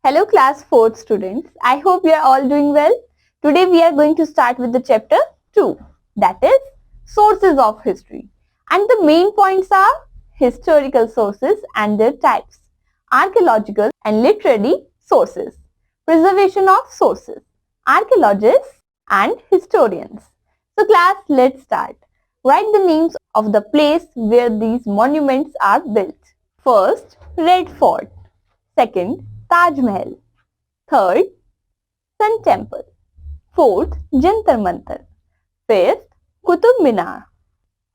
Hello class 4th students. I hope you are all doing well. Today we are going to start with the chapter 2, that is sources of history. And the main points are historical sources and their types, archaeological and literary sources, preservation of sources, archaeologists and historians. So class, let's start. Write the names of the place where these monuments are built. First, Red Fort. Second, Taj Mahal. Third, Sun Temple. Fourth, Jantar Mantar. Fifth, Qutub Minar.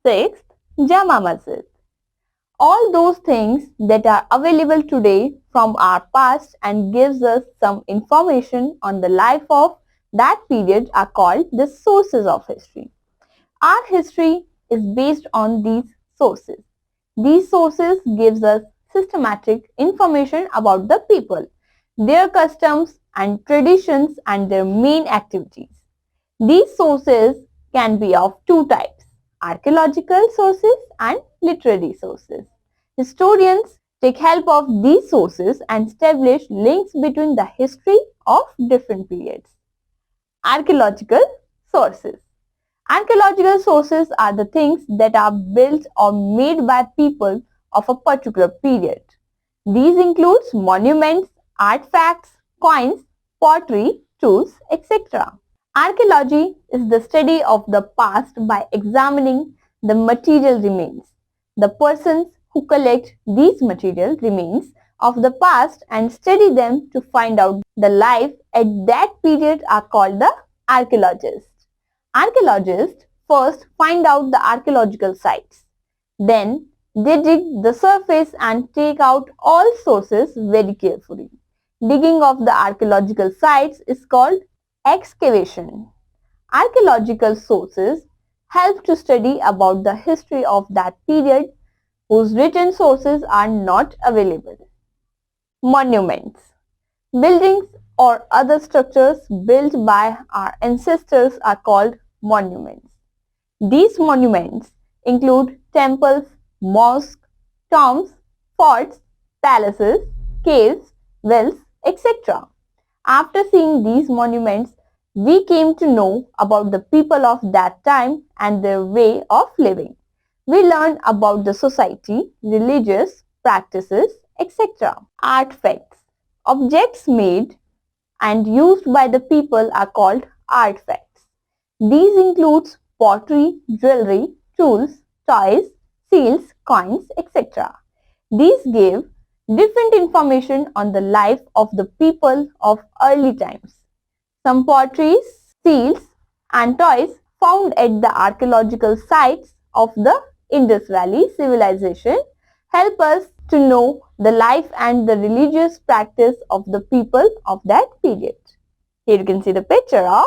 Sixth, Jama Masjid. All those things that are available today from our past and gives us some information on the life of that period are called the sources of history. Our history is based on these sources. These sources gives us systematic information about the people, their customs and traditions and their main activities. These sources can be of two types, archaeological sources and literary sources. Historians take help of these sources and establish links between the history of different periods. Archaeological sources. Archaeological sources are the things that are built or made by people of a particular period. These include monuments, artifacts, coins, pottery, tools, etc. Archaeology is the study of the past by examining the material remains. The persons who collect these material remains of the past and study them to find out the life at that period are called the archaeologists. Archaeologists first find out the archaeological sites. Then they dig the surface and take out all sources very carefully. Digging of the archaeological sites is called excavation. Archaeological sources help to study about the history of that period whose written sources are not available. Monuments. Buildings or other structures built by our ancestors are called monuments. These monuments include temples, mosques, tombs, forts, palaces, caves, wells, etc. After seeing these monuments, we came to know about the people of that time and their way of living. We learned about the society, religious practices, etc. Artifacts. Objects made and used by the people are called artifacts. These include pottery, jewelry, tools, toys, seals, coins, etc. These give different information on the life of the people of early times. Some potteries, seals and toys found at the archaeological sites of the Indus Valley civilization help us to know the life and the religious practice of the people of that period. Here you can see the picture of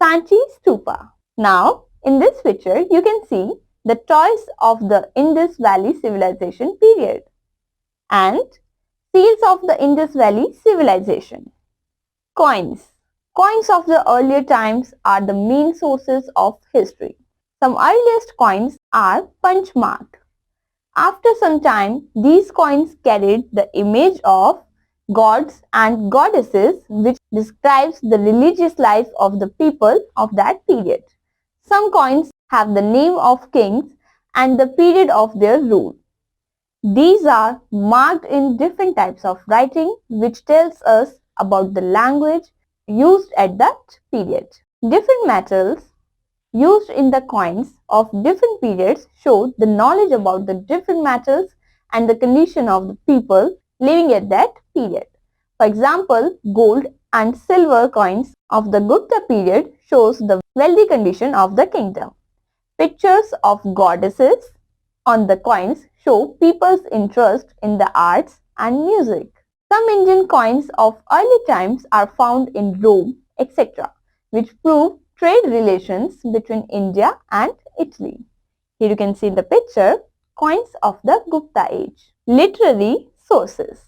Sanchi Stupa. Now, in this picture, you can see the toys of the Indus Valley civilization period and seals of the Indus Valley civilization. Coins. Coins of the earlier times are the main sources of history. Some earliest coins are punch marked. After some time, these coins carried the image of gods and goddesses which describes the religious life of the people of that period. Some coins have the name of kings and the period of their rule. These are marked in different types of writing which tells us about the language used at that period. Different metals used in the coins of different periods show the knowledge about the different metals and the condition of the people living at that period. For example, gold and silver coins of the Gupta period shows the wealthy condition of the kingdom. Pictures of goddesses on the coins show people's interest in the arts and music. Some Indian coins of early times are found in Rome, etc., which prove trade relations between India and Italy. Here you can see in the picture coins of the Gupta age. Literary sources.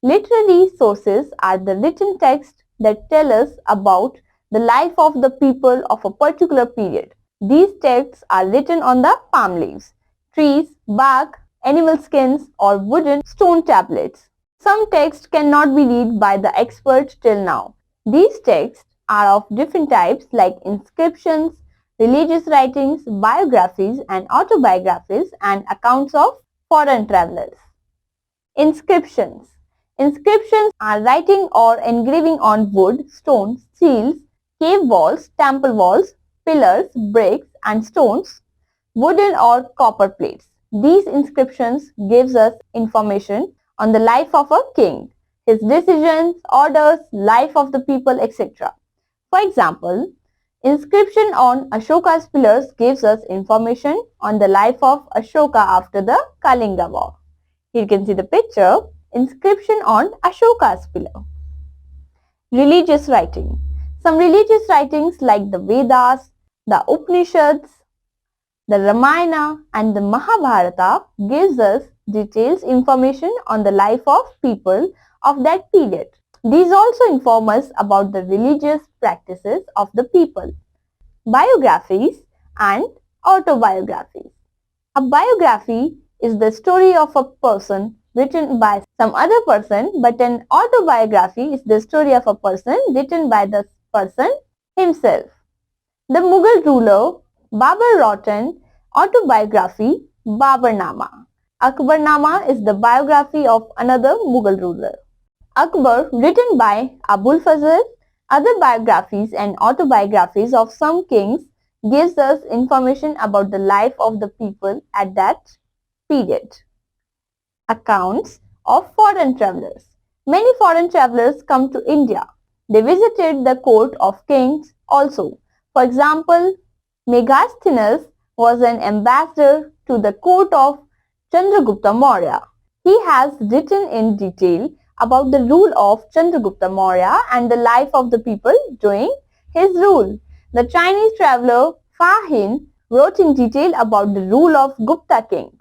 Literary sources are the written texts that tell us about the life of the people of a particular period. These texts are written on the palm leaves, trees, bark, animal skins or wooden stone tablets. Some texts cannot be read by the expert till now. These texts are of different types like inscriptions, religious writings, biographies and autobiographies and accounts of foreign travelers. Inscriptions. Inscriptions are writing or engraving on wood, stones, seals, cave walls, temple walls, pillars, bricks and stones, wooden or copper plates. These inscriptions gives us information on the life of a king, his decisions, orders, life of the people, etc. For example, inscription on Ashoka's pillars gives us information on the life of Ashoka after the Kalinga War. Here you can see the picture, inscription on Ashoka's pillar. Religious writing. Some religious writings like the Vedas, the Upanishads, the Ramayana and the Mahabharata gives us details information on the life of people of that period. These also inform us about the religious practices of the people. Biographies and autobiographies. A biography is the story of a person written by some other person, but an autobiography is the story of a person written by the person himself. The Mughal ruler Babur wrote an autobiography, Baburnama. Akbarnama is the biography of another Mughal ruler. Akbar, written by Abul Fazl. Other biographies and autobiographies of some kings gives us information about the life of the people at that period. Accounts of foreign travelers. Many foreign travelers come to India. They visited the court of kings also. For example, Megasthenes was an ambassador to the court of Chandragupta Maurya. He has written in detail about the rule of Chandragupta Maurya and the life of the people during his rule. The Chinese traveler Fa Hin wrote in detail about the rule of Gupta kings.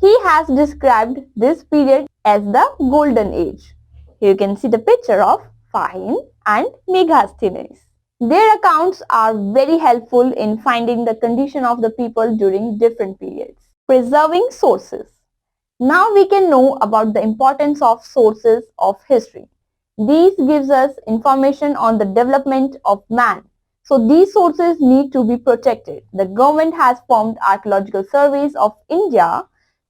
He has described this period as the Golden Age. Here you can see the picture of Fa Hin and Megasthenes. Their accounts are very helpful in finding the condition of the people during different periods. Preserving sources. Now we can know about the importance of sources of history. These gives us information on the development of man. So these sources need to be protected. The government has formed archaeological surveys of India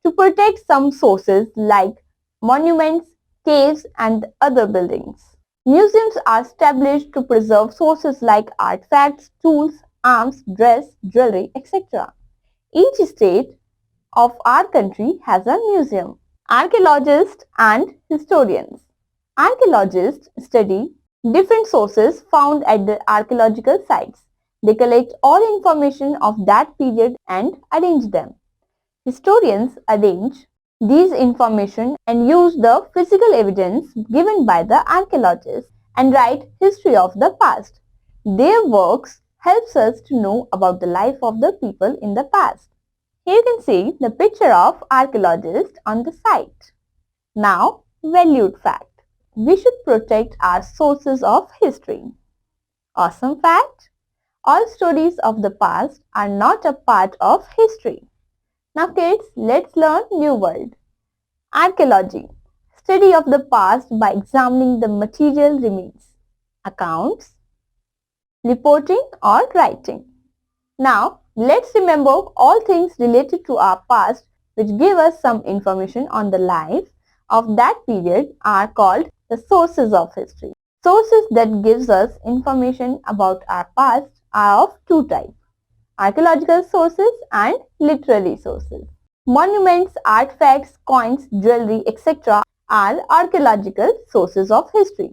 to protect some sources like monuments, caves and other buildings. Museums are established to preserve sources like artifacts, tools, arms, dress, jewelry, etc. Each state of our country has a museum. Archaeologists and historians. Archaeologists study different sources found at the archaeological sites. They collect all information of that period and arrange them. Historians arrange these information and use the physical evidence given by the archaeologists and write history of the past. Their works helps us to know about the life of the people in the past. Here you can see the picture of archaeologist on the site. Now, valued fact. We should protect our sources of history. Awesome fact. All stories of the past are not a part of history. Now kids, let's learn new word. Archaeology. Study of the past by examining the material remains. Accounts. Reporting or writing. Now, let's remember all things related to our past which give us some information on the life of that period are called the sources of history. Sources that gives us information about our past are of two types. Archaeological sources and literary sources. Monuments, artifacts, coins, jewelry, etc. are archaeological sources of history.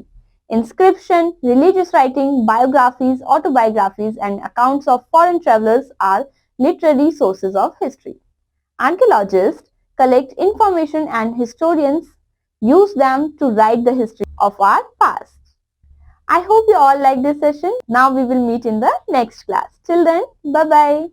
Inscription, religious writing, biographies, autobiographies and accounts of foreign travelers are literary sources of history. Archaeologists collect information and historians use them to write the history of our past. I hope you all like this session. Now we will meet in the next class. Till then, bye-bye.